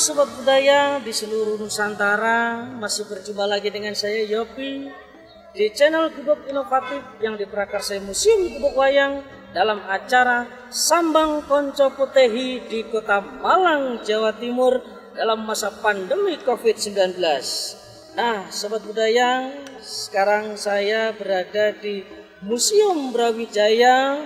Sobat Budaya di seluruh Nusantara, masih berjumpa lagi dengan saya Yopi di channel Gubuk Inovatif yang diprakarsai Museum Gubuk Wayang dalam acara Sambang Konco Potehi di Kota Malang, Jawa Timur dalam masa pandemi COVID-19. Nah, Sobat Budaya, sekarang saya berada di Museum Brawijaya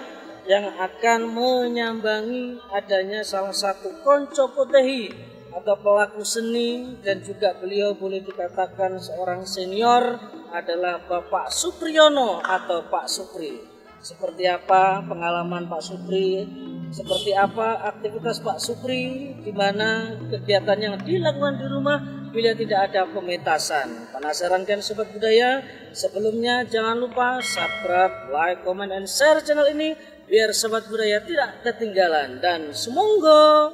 yang akan menyambangi adanya salah satu konco potehi atau pelaku seni, dan juga beliau boleh dikatakan seorang senior adalah Bapak Supriyono atau Pak Supri. Seperti apa pengalaman Pak Supri, seperti apa aktivitas Pak Supri, di mana kegiatan yang dilakukan di rumah bila tidak ada pementasan. Penasaran kan Sobat Budaya? Sebelumnya jangan lupa subscribe, like, comment, and share channel ini biar Sobat Budaya tidak ketinggalan, dan semoga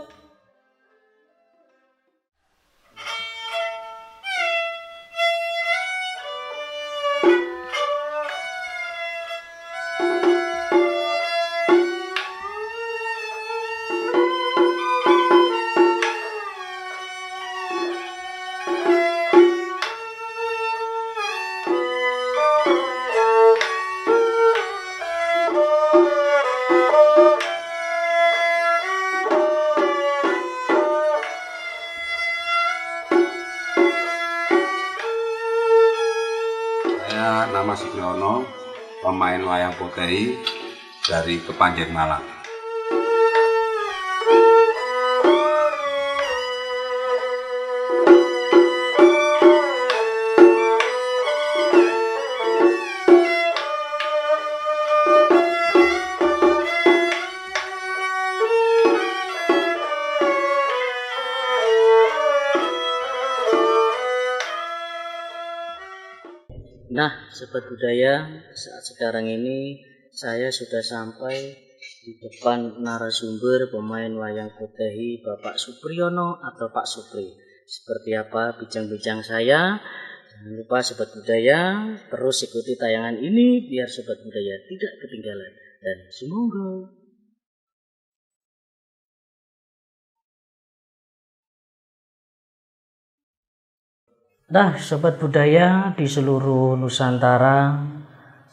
nama Supriyono, pemain wayang potehi dari Kepanjen Malang. Nah, Sobat Budaya, saat sekarang ini saya sudah sampai di depan narasumber pemain wayang potehi Bapak Supriyono atau Pak Supri. Seperti apa bincang-bincang saya? Jangan lupa Sobat Budaya terus ikuti tayangan ini biar Sobat Budaya tidak ketinggalan, dan semoga Nah, Sobat Budaya di seluruh Nusantara,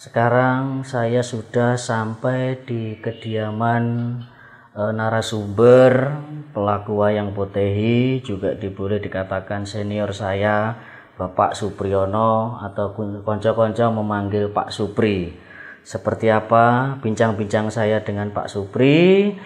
sekarang saya sudah sampai di kediaman narasumber pelaku wayang potehi, juga boleh dikatakan senior saya, Bapak Supriyono, atau konco-konco memanggil Pak Supri. Seperti apa bincang-bincang saya dengan Pak Supri?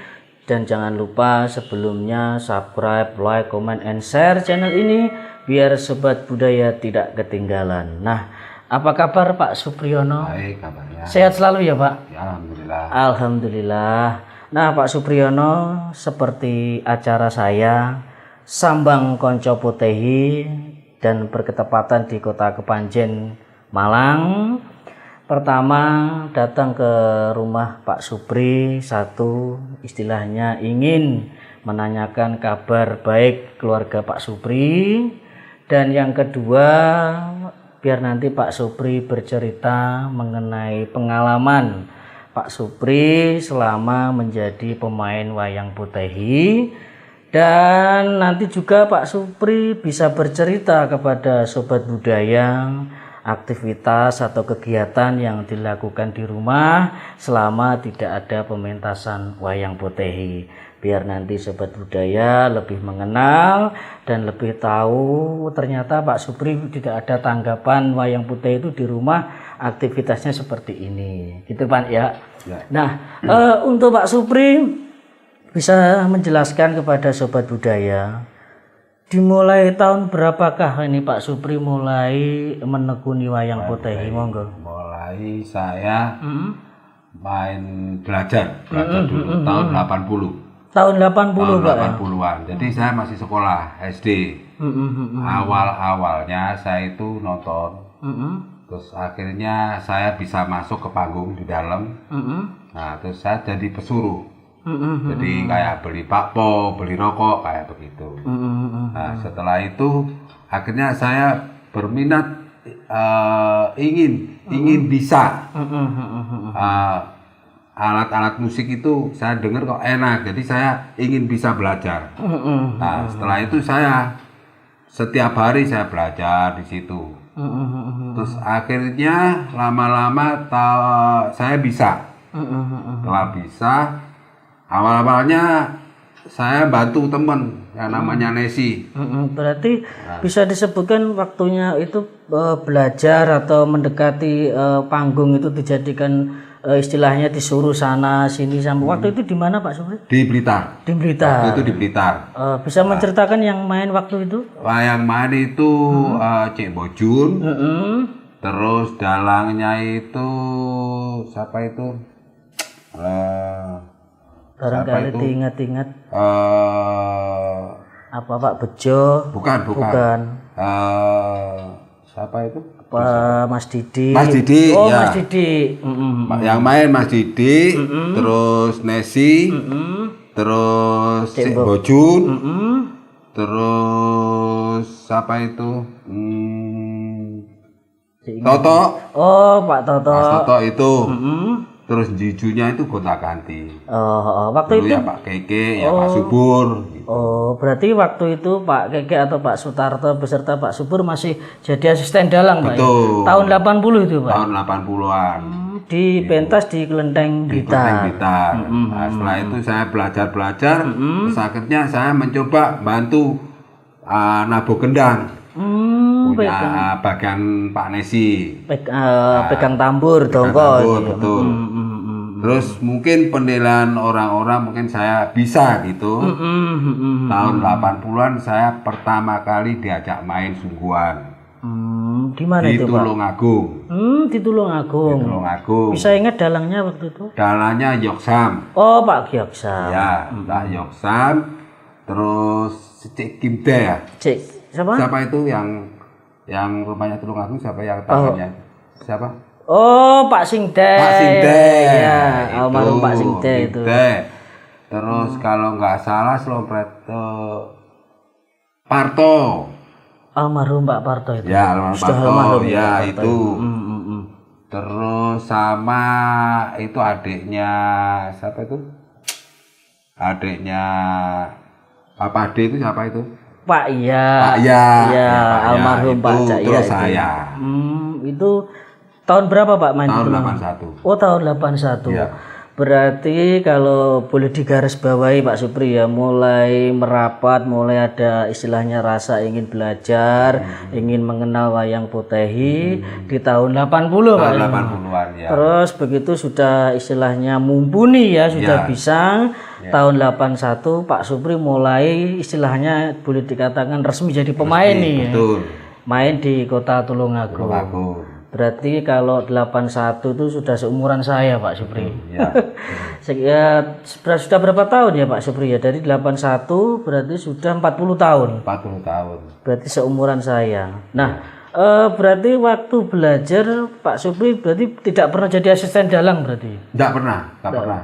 Dan jangan lupa sebelumnya subscribe, like, comment, and share channel ini biar Sobat Budaya tidak ketinggalan. Nah, apa kabar Pak Supriyono? Baik kabarnya. Sehat selalu ya Pak? Ya, alhamdulillah. Alhamdulillah. Nah Pak Supriyono, seperti acara saya Sambang Konco Potehi dan berketepatan di Kota Kepanjen Malang. Pertama datang ke rumah Pak Supri, satu istilahnya ingin menanyakan kabar baik keluarga Pak Supri, dan yang kedua biar nanti Pak Supri bercerita mengenai pengalaman Pak Supri selama menjadi pemain wayang potehi, dan nanti juga Pak Supri bisa bercerita kepada Sobat Budaya aktivitas atau kegiatan yang dilakukan di rumah selama tidak ada pementasan wayang potehi, biar nanti Sobat Budaya lebih mengenal dan lebih tahu ternyata Pak Supri tidak ada tanggapan wayang potehi itu di rumah aktivitasnya seperti ini, gitu Pak ya. Nah, untuk Pak Supri bisa menjelaskan kepada Sobat Budaya, dimulai tahun berapakah ini Pak Supri mulai menekuni wayang potehi? Monggo. Mulai saya main belajar dulu tahun 80. Tahun 80 Pak. 80-an. Jadi saya masih sekolah SD. Awal-awalnya saya itu nonton. Terus akhirnya saya bisa masuk ke panggung di dalam. Nah, terus saya jadi pesuruh. Jadi kayak beli bakpo, beli rokok, kayak begitu. Nah, setelah itu akhirnya saya berminat, ingin bisa alat-alat musik itu saya dengar kok enak, jadi saya ingin bisa belajar. Nah, setelah itu saya setiap hari saya belajar di situ. Terus akhirnya lama-lama saya bisa. Setelah bisa, awal-awalnya saya bantu teman yang namanya Nesi. Berarti bisa disebutkan waktunya itu belajar atau mendekati panggung itu dijadikan istilahnya disuruh sana sini sampai waktu itu di mana Pak Supri? Di Blitar. Di Blitar. Waktu itu di Blitar. Bisa menceritakan yang main waktu itu? Yang main itu Cik Bojun. Terus dalangnya itu siapa itu? Barangkali diingat-ingat. Apa Pak Bejo? Bukan. Siapa itu? Mas Didi. Mas Didi. Oh, ya. Mas Didi. Yang main Mas Didi, terus Nesi, terus Cik Bojun, terus siapa itu? Toto. Oh, Pak Toto. Mas Toto itu. Terus jijunya itu gonta-ganti. Waktu dulu itu ya Pak Keke, ya Pak Subur. Gitu. Berarti waktu itu Pak Keke atau Pak Sutarto beserta Pak Subur masih jadi asisten dalang Pak. Betul. Ya? Tahun 80 itu Pak. Tahun 80-an. Di pentas di Kelenteng Blitar. Nah, setelah itu saya belajar, terus akhirnya saya mencoba bantu nabuh gendang. Punya bagian Pak Nesi. Pegang tambur, dongko. Betul. Terus mungkin penilaian orang-orang mungkin saya bisa gitu. Tahun 80-an saya pertama kali diajak main sungguhan. Di mana itu Pak? Tulungagung. Di Tulungagung. Bisa ingat dalangnya waktu itu? Dalangnya Yoksam. Oh, Pak Yoksam. Ya, Pak Yoksam. Terus Cik Kimde ya. Siapa itu yang rumahnya Tulungagung, siapa yang tangannya? Siapa? Oh, Pak Singde. Pak Singde. Ya, almarhum Pak Singde itu. Terus kalau nggak salah Slompret Parto. Almarhum Pak Parto itu. Ya, almarhum Parto. Ya, itu. Terus sama itu adiknya siapa itu? Adiknya Pak Ade itu siapa itu? Pak Iya. Almarhum Pak Cak Iya. Terus saya. Itu tahun berapa Pak main tahun itu? 81. Oh, tahun 81. Ya. Berarti kalau boleh digarisbawahi Pak Supri ya, mulai merapat, mulai ada istilahnya rasa ingin belajar, ingin mengenal wayang potehi di tahun 80 Pak. Tahun 80-an ya. Terus begitu sudah istilahnya mumpuni ya, sudah bisa. Tahun 81 Pak Supri mulai istilahnya boleh dikatakan resmi jadi pemain nih. Betul. Main di Kota Tulungagung. Berarti kalau 81 itu sudah seumuran saya Pak Supri. Ya. Sudah berapa tahun ya Pak Supri ya? Dari 81 berarti sudah 40 tahun. 40 tahun. Berarti seumuran saya. Nah, berarti waktu belajar Pak Supri berarti tidak pernah jadi asisten dalang berarti? Tidak pernah.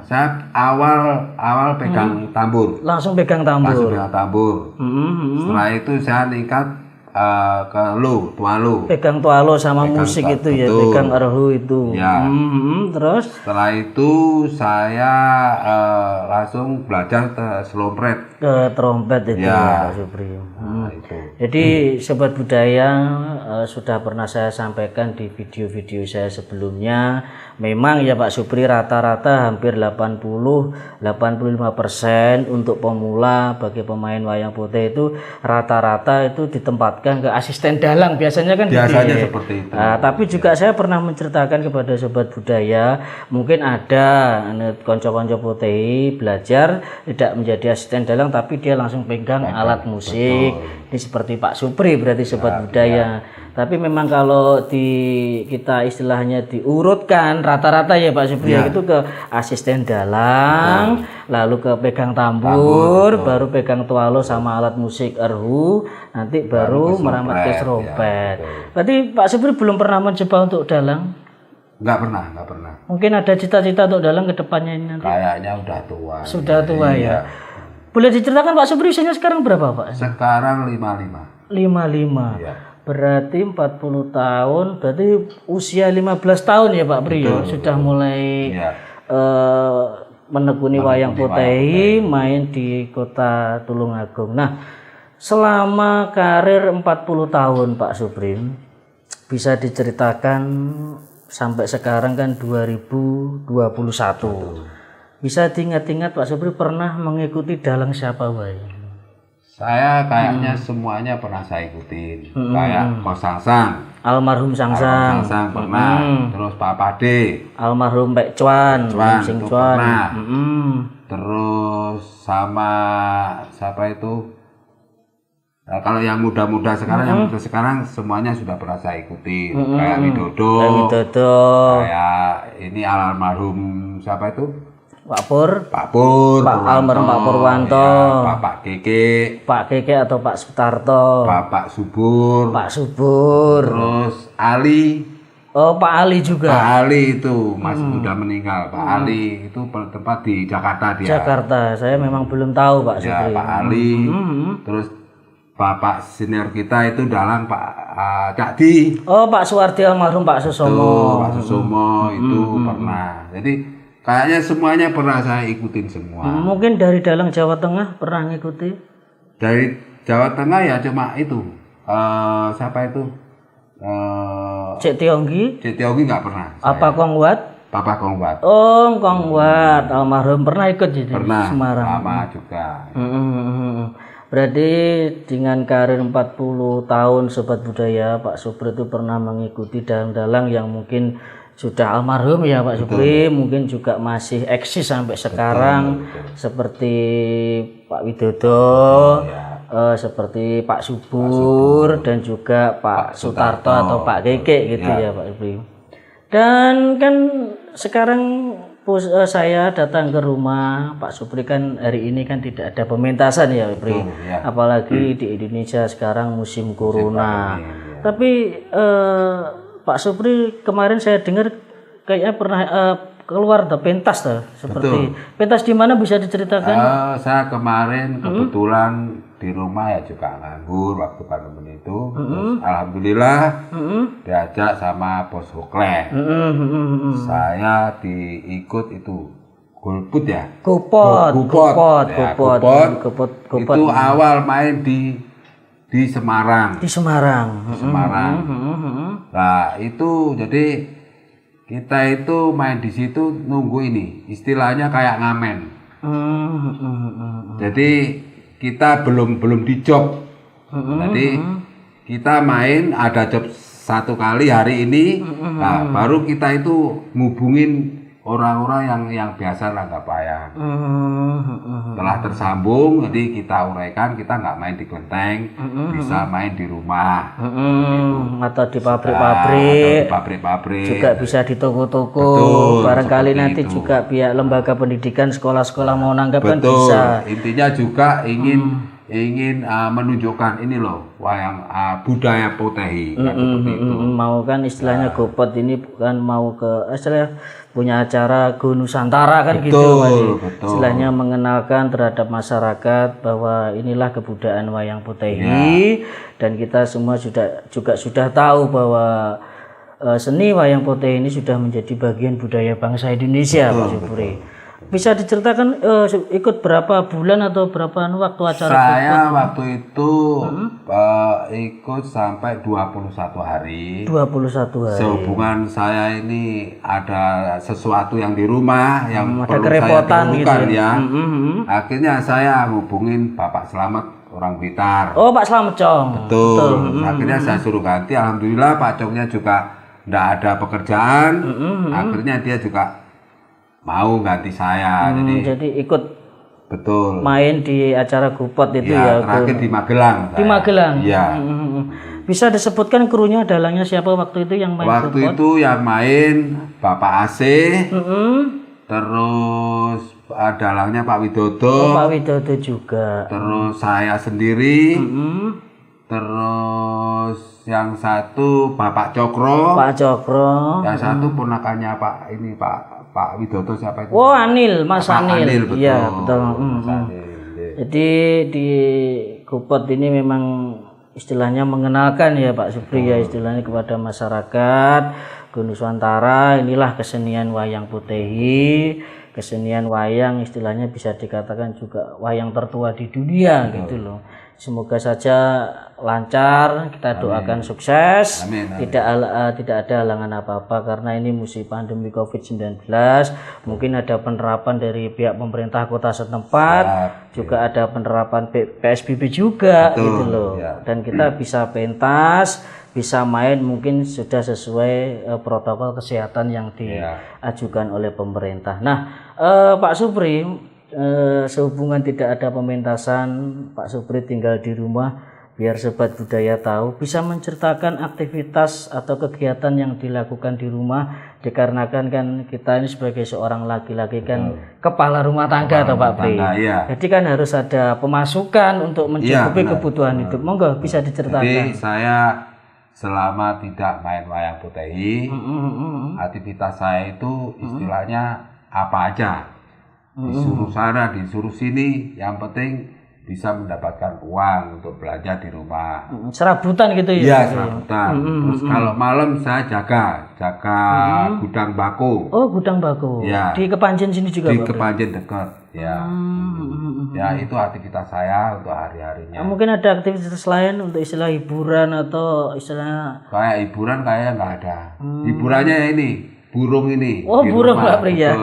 Saya awal pegang tambur. Langsung pegang tambur. Setelah itu saya meningkat ke tualo. Pegang tualo sama musik itu ya, pegang erhu itu. Ya. Terus? Setelah itu saya langsung belajar ke slompret. Ke trompet itu ya, Pak Supri. Jadi Sobat Budaya sudah pernah saya sampaikan di video-video saya sebelumnya, memang ya Pak Supri rata-rata hampir 85% untuk pemula bagi pemain wayang putih itu rata-rata itu ditempatkan ke asisten dalang biasanya kan biasanya gitu, seperti itu. Tapi juga saya pernah menceritakan kepada Sobat Budaya, mungkin ada konco-konco putih belajar tidak menjadi asisten dalang tapi dia langsung pegang alat musik. Ini seperti Pak Supri berarti Sobat Budaya. Tapi memang kalau kita istilahnya diurutkan rata-rata ya Pak Supri itu ke asisten dalang, lalu ke pegang tambur, baru pegang tualo sama alat musik erhu, nanti baru meramat ke trompet. Berarti Pak Supri belum pernah mencoba untuk dalang? Enggak pernah. Mungkin ada cita-cita untuk dalang ke depannya ini nanti? Kayaknya udah tua. Sudah tua ya. Boleh diceritakan Pak Supri usianya sekarang berapa Pak? Sekarang 55. 55. Iya. Berarti 40 tahun, berarti usia 15 tahun ya Pak Pri ya? Sudah mulai menekuni wayang potehi, main di kota Tulungagung. Nah, selama karir 40 tahun Pak Suprim, bisa diceritakan sampai sekarang kan 2021. Bisa diingat-ingat Pak Suprim pernah mengikuti dalang siapa wae? Saya kayaknya semuanya pernah saya ikutin. Kayak Kos Sangsang. Almarhum Sangsang. Sangsang pernah. Terus Pak Pade. Almarhum Pak Cuan. Sing itu pernah. Terus sama siapa itu? Nah, kalau yang muda-muda sekarang, yang muda sekarang semuanya sudah pernah saya ikuti. Kayak Widodo. Kayak ini almarhum siapa itu? Pak Pur. Pak Almarhum Pak Purwanto. Ya, Pak Keke. Pak Keke atau Pak Sutarto. Pak Subur. Terus Ali. Oh, Pak Ali juga. Pak Ali itu masih sudah meninggal. Pak Ali itu bertempat di Jakarta dia. Jakarta. Saya memang belum tahu Pak Supri. Ya, Pak Ali. Terus Bapak senior kita itu dalang Pak Cak Di. Oh, Pak Suwardi almarhum Pak Susomo. Pak Susomo itu pernah. Jadi kayaknya semuanya pernah saya ikutin semua. Mungkin dari dalang Jawa Tengah pernah ngikuti? Dari Jawa Tengah ya cuma itu. Siapa itu? Cek Tionggi nggak pernah. Apa Kongwat? Papa Kongwat. Oh, Kongwat almarhum pernah ikut jadi Pernah. Semarang. Lama juga. Berarti dengan karir 40 tahun Sobat Budaya, Pak Supri itu pernah mengikuti dalang-dalang yang mungkin sudah almarhum ya Pak Supri, mungkin juga masih eksis sampai sekarang. Seperti Pak Widodo, seperti Pak Subur, dan juga Pak Sutarto atau Pak Keke gitu ya Pak Supri. Dan kan sekarang saya datang ke rumah Pak Supri, kan hari ini kan tidak ada pementasan ya Pak Supri, apalagi di Indonesia sekarang musim corona. Tapi Pak Supri kemarin saya dengar kayaknya pernah keluar pentas seperti pentas di mana, bisa diceritakan? Saya kemarin kebetulan di rumah ya juga nganggur waktu pandemi itu. Terus alhamdulillah diajak sama Bos Hokle. Saya diikut itu golput ya. Gopot. Itu awal main di Semarang. Nah itu jadi kita itu main di situ nunggu ini, istilahnya kayak ngamen. Jadi kita belum di job. Jadi kita main, ada job satu kali hari ini. Nah baru kita itu ngubungin orang-orang yang biasa langgap wayang. Setelah tersambung, jadi kita uraikan, kita nggak main di kelenteng, bisa main di rumah, atau di pabrik-pabrik, juga bisa di toko-toko. Barangkali nanti itu juga pihak lembaga pendidikan, sekolah-sekolah mau nanggap kan bisa. Intinya juga ingin menunjukkan ini loh wayang budaya Potehi kan seperti itu. Mau kan istilahnya Gopot ini bukan mau ke istilah punya acara Go Nusantara kan gitu istilahnya mengenalkan terhadap masyarakat bahwa inilah kebudayaan wayang Potehi. Dan kita semua juga sudah tahu bahwa seni wayang Potehi ini sudah menjadi bagian budaya bangsa Indonesia Pak Supri. Bisa diceritakan ikut berapa bulan atau berapa waktu acara? Saya waktu itu ikut sampai 21 hari. 21 hari. Sehubungan saya ini ada sesuatu yang di rumah yang ada perlu kerepotan saya gitu ya. Akhirnya saya hubungin Bapak Slamet orang Blitar. Oh, Pak Slamet Cong. Betul. Akhirnya saya suruh ganti. Alhamdulillah Pak Congnya juga tidak ada pekerjaan. Akhirnya dia juga mau ganti saya. Jadi ikut betul main di acara Gopot itu ya. Terakhir di Magelang. Di Magelang. Iya. Bisa disebutkan krunya dalangnya siapa waktu itu yang main Waktu Gopot? itu yang main Bapak AC. Terus dalangnya Pak Widodo. Pak Widodo juga. Terus saya sendiri. Terus yang satu Bapak Cokro. Yang satu ponakannya Pak Widodo siapa itu? Oh, Anil, Mas Anil. Betul. Iya, betul. Jadi di Gopot ini memang istilahnya mengenalkan ya Pak Supri ya istilahnya kepada masyarakat Gunung Nusantara, inilah kesenian wayang Putehi, kesenian wayang istilahnya bisa dikatakan juga wayang tertua di dunia gitu loh. Semoga saja lancar, kita doakan sukses. Amin. Tidak ada halangan apa-apa karena ini musim pandemi Covid-19. Mungkin ada penerapan dari pihak pemerintah kota setempat, juga ada penerapan PSBB juga gitu loh. Dan kita bisa pentas, bisa main mungkin sudah sesuai protokol kesehatan yang diajukan oleh pemerintah. Nah, Pak Supri, sehubungan tidak ada pementasan, Pak Supri tinggal di rumah, biar sobat budaya tahu, bisa menceritakan aktivitas atau kegiatan yang dilakukan di rumah, dikarenakan kan kita ini sebagai seorang laki-laki kan kepala rumah tangga atau Pak Pri. Jadi kan harus ada pemasukan untuk mencukupi kebutuhan hidup. Monggo bisa diceritakan. Jadi saya selama tidak main wayang Putehi, aktivitas saya itu istilahnya apa aja. Disuruh sana, disuruh sini, yang penting bisa mendapatkan uang untuk belanja di rumah. Serabutan gitu ya? Iya, serabutan. Terus kalau malam saya jaga gudang bako. Oh, gudang bako. Ya. Di Kepanjen sini juga, Di Kepanjen dekat. Ya. Ya, itu aktivitas saya untuk hari-harinya. Mungkin ada aktivitas lain untuk istilah hiburan atau istilah kayak hiburan kayaknya nggak ada. Hiburannya ya ini, burung ini. Oh, burung Pak Pri ya.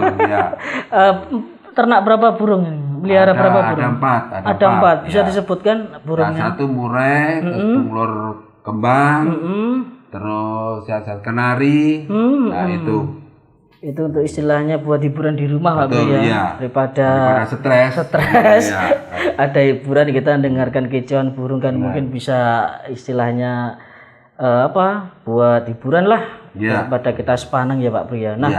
Ternak berapa burung ini? Melihara berapa burung? Ada empat. Bisa disebutkan burungnya? Satu murai, terus bunglor kembang, terus kenari. Nah itu untuk istilahnya buat hiburan di rumah Pak Pri ya. Iya. Daripada stres. Iya. Ada hiburan kita dengarkan kicauan burung kan mungkin bisa istilahnya buat hiburan lah daripada kita sepaneng ya Pak Pri ya. Nah,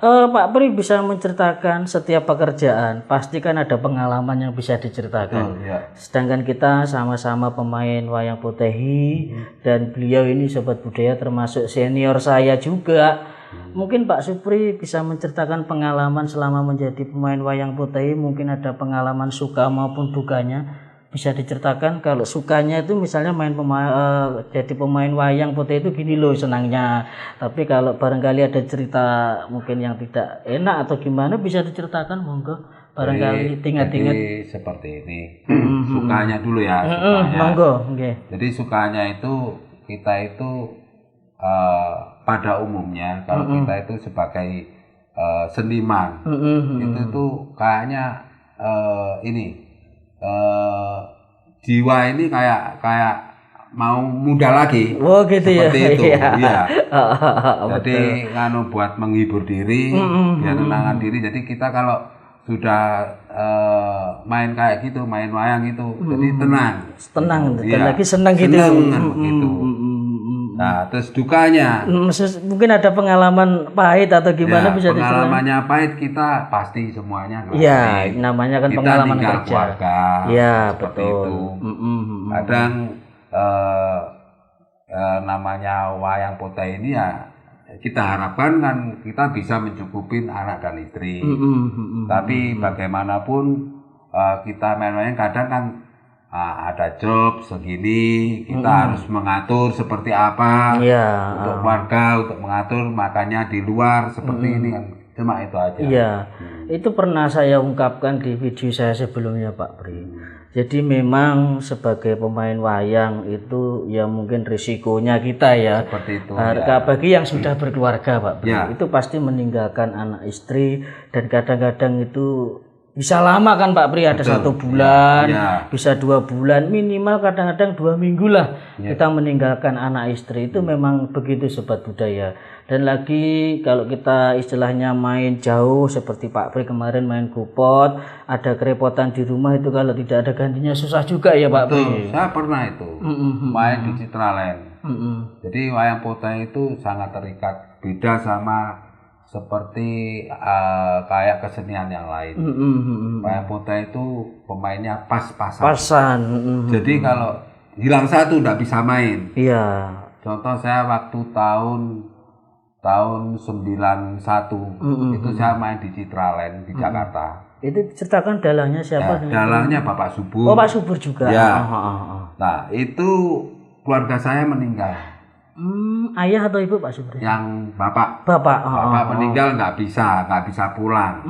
Pak Pri bisa menceritakan setiap pekerjaan pasti kan ada pengalaman yang bisa diceritakan. Sedangkan kita sama-sama pemain wayang Putehi dan beliau ini sobat budaya termasuk senior saya juga. Mungkin Pak Supri bisa menceritakan pengalaman selama menjadi pemain wayang Putehi, mungkin ada pengalaman suka maupun dukanya. Bisa diceritakan. Kalau sukanya itu misalnya jadi pemain wayang Putehi itu gini loh senangnya, tapi kalau barangkali ada cerita mungkin yang tidak enak atau gimana bisa diceritakan, monggo barangkali ingat-ingat. Jadi seperti ini. Sukanya dulu ya. Monggo. Jadi sukanya itu kita itu pada umumnya kalau kita itu sebagai seniman itu tuh kayaknya jiwa ini kayak mau muda lagi. Oh gitu ya. Seperti itu. Iya. Jadi buat menghibur diri, biar tenangkan diri. Jadi kita kalau sudah main kayak gitu, main wayang itu, jadi tenang. Dan lagi senang gitu. Gitu. Nah, terus dukanya. Mungkin ada pengalaman pahit atau gimana bisa diceritain? Pengalamannya pahit kita pasti semuanya. Iya, namanya kan kita pengalaman tinggal kerja. Keluarga. Iya, seperti betul. itu. Kadang namanya wayang Putehi ini ya kita harapkan kan kita bisa mencukupin anak dan istri. Tapi bagaimanapun kita main wayang kadang kan ada job segini, kita harus mengatur seperti apa untuk keluarga, untuk mengatur makanya di luar seperti ini kan, cuma itu aja. Iya, itu pernah saya ungkapkan di video saya sebelumnya Pak Pri. Jadi memang sebagai pemain wayang itu ya mungkin risikonya kita ya. Seperti itu. Bagi yang sudah berkeluarga Pak Pri, itu pasti meninggalkan anak istri dan kadang-kadang itu bisa lama kan Pak Pri, ada 1 bulan, bisa 2 bulan, minimal kadang-kadang 2 minggu lah kita meninggalkan anak istri. Itu memang begitu sobat budaya. Dan lagi kalau kita istilahnya main jauh seperti Pak Pri kemarin main gopot, ada kerepotan di rumah itu kalau tidak ada gantinya susah juga ya Pak Pri. Saya pernah itu main di Citraland. Jadi wayang Putehi itu sangat terikat, beda sama seperti kayak kesenian yang lain. Wayang Putehi itu pemainnya pas-pasan. Jadi kalau hilang satu nggak bisa main. Iya. Contoh saya waktu tahun 91 itu saya main di Citraland di Jakarta. Itu ceritakan dalangnya siapa? Dalangnya Bapak Subur. Oh, Pak Subur juga. Ya. Nah, itu keluarga saya meninggal. Ayah atau ibu Pak Subur? Yang bapak. Bapak. Bapak meninggal nggak bisa pulang.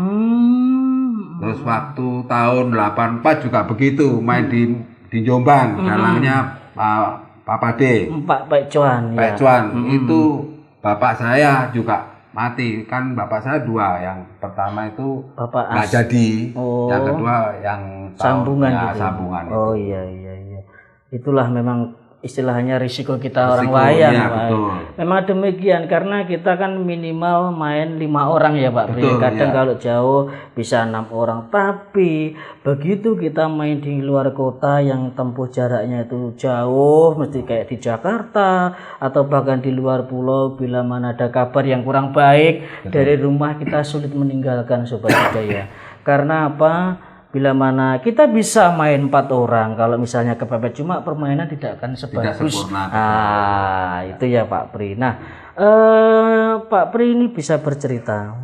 Terus waktu tahun 84 juga begitu, main di Jombang, dalangnya Pak Pade. Pak Cuan. Pak Cuan, itu bapak saya juga mati. Kan bapak saya dua, yang pertama itu nggak jadi, yang kedua yang sambungan ya, gitu. Sambungan oh itu. iya. Itulah memang istilahnya risiko kita orang wayang. Ya, betul. Memang demikian, karena kita kan minimal main 5 orang ya Pak Pri. Betul, Kadang kalau jauh bisa 6 orang. Tapi begitu kita main di luar kota yang tempuh jaraknya itu jauh, mesti kayak di Jakarta atau bahkan di luar pulau, bila mana ada kabar yang kurang baik dari rumah, kita sulit meninggalkan Sobat Budaya. Karena apa? Bila mana kita bisa main 4 orang, kalau misalnya kepepet, cuma permainan tidak akan sebagus. Itu ya Pak Pri. Nah, Pak Pri ini bisa bercerita,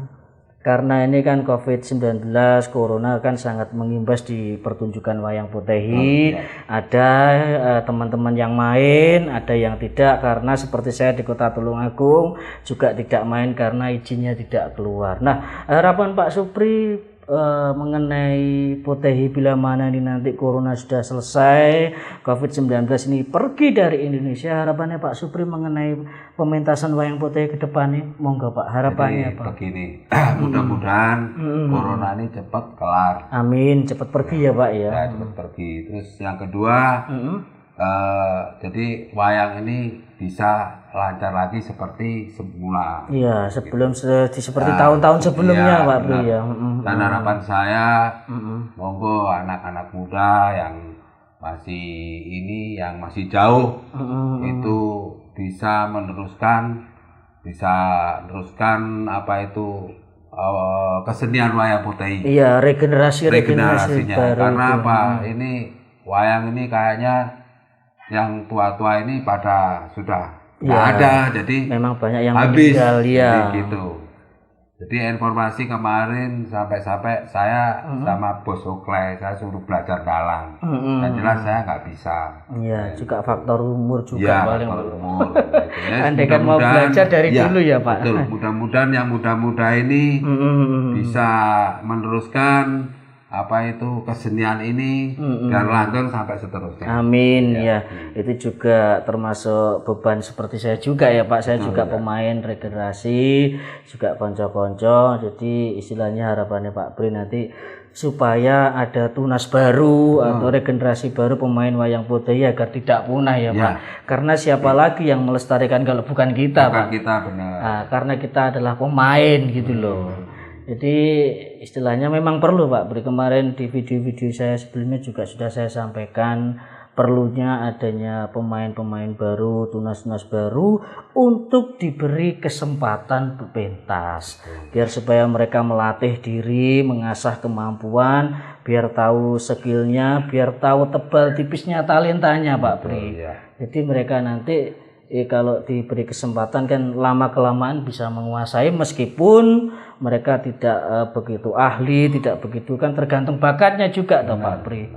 karena ini kan COVID-19, Corona kan sangat mengimbas di pertunjukan wayang Potehi. Ada teman-teman yang main, ada yang tidak, karena seperti saya di Kota Tulungagung juga tidak main karena izinnya tidak keluar. Nah, harapan Pak Supri mengenai Potehi bila mana ini nanti Corona sudah selesai, COVID-19 ini pergi dari Indonesia, harapannya Pak Supri mengenai pementasan wayang Potehi ke depan nih, monggo Pak, harapannya Pak. Begini, mudah-mudahan Corona ini cepat kelar. Amin, cepat pergi ya Pak ya. Ya, cepat pergi. Terus yang kedua, jadi wayang ini bisa lancar lagi seperti semula. Iya, seperti tahun-tahun sebelumnya Pak Pri ya. Dan harapan saya, monggo anak-anak muda yang masih jauh itu bisa meneruskan apa itu kesenian wayang Potehi. Iya, regenerasinya baru. Karena apa? Ini wayang ini kayaknya yang tua-tua ini pada sudah nggak ada, jadi memang banyak yang habis meninggal ya. Gitu. Jadi informasi kemarin sampai saya sama Bos Oklay, saya suruh belajar dalang. Dan jelas saya nggak bisa. Iya, juga faktor umur juga paling. Faktor umur. Andai kan mau belajar dari dulu ya Pak. Betul. Mudah-mudahan yang muda-muda ini bisa meneruskan apa itu kesenian ini dan lanjut sampai seterusnya. Amin ya. Itu juga termasuk beban seperti saya juga ya Pak. Saya juga pemain regenerasi, juga konco-konco. Jadi istilahnya harapannya Pak Pri nanti supaya ada tunas baru atau regenerasi baru pemain wayang Potehi agar tidak punah ya Pak. Karena siapa lagi yang melestarikan kalau bukan kita Pak. Kita benar. Nah, karena kita adalah pemain gitu loh. Jadi istilahnya memang perlu Pak Pri. Kemarin di video-video saya sebelumnya juga sudah saya sampaikan perlunya adanya pemain-pemain baru, tunas-tunas baru untuk diberi kesempatan berpentas, biar supaya mereka melatih diri, mengasah kemampuan, biar tahu skillnya, biar tahu tebal tipisnya talentanya Pak Pri. Jadi mereka nanti kalau diberi kesempatan kan lama-kelamaan bisa menguasai, meskipun mereka tidak begitu ahli, tidak begitu, kan tergantung bakatnya juga toh Pak Pri.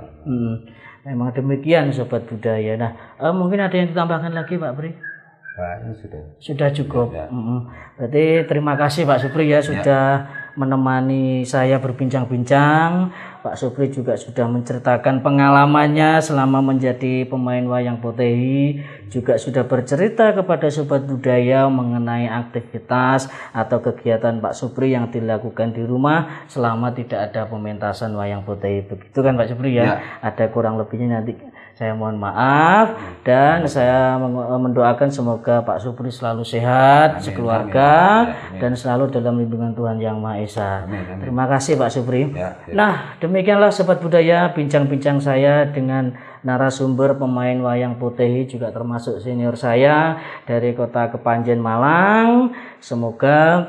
Memang demikian Sobat Budaya. Nah, mungkin ada yang ditambahkan lagi Pak Pri? Sudah cukup. Berarti terima kasih Pak Supri ya sudah menemani saya berbincang-bincang. Pak Supri juga sudah menceritakan pengalamannya selama menjadi pemain wayang Potehi, juga sudah bercerita kepada Sobat Budaya mengenai aktivitas atau kegiatan Pak Supri yang dilakukan di rumah selama tidak ada pementasan wayang Potehi. Begitu kan Pak Supri ya? Ada kurang lebihnya nanti saya mohon maaf, dan saya mendoakan semoga Pak Supri selalu sehat, sekeluarga, dan selalu dalam lindungan Tuhan Yang Maha Esa. Terima kasih Pak Supri. Nah, demikianlah Sobat Budaya bincang-bincang saya dengan narasumber pemain wayang Potehi, juga termasuk senior saya dari Kota Kepanjen Malang. Semoga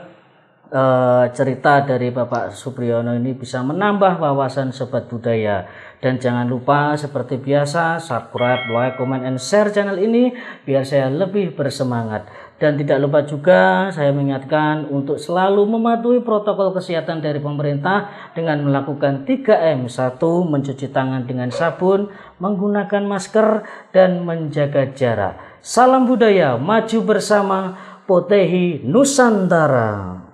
cerita dari Bapak Supriyono ini bisa menambah wawasan Sobat Budaya. Dan jangan lupa seperti biasa subscribe, like, comment, and share channel ini biar saya lebih bersemangat. Dan tidak lupa juga saya mengingatkan untuk selalu mematuhi protokol kesehatan dari pemerintah dengan melakukan 3M. 1. Mencuci tangan dengan sabun, menggunakan masker, dan menjaga jarak. Salam budaya, maju bersama, Potehi Nusantara.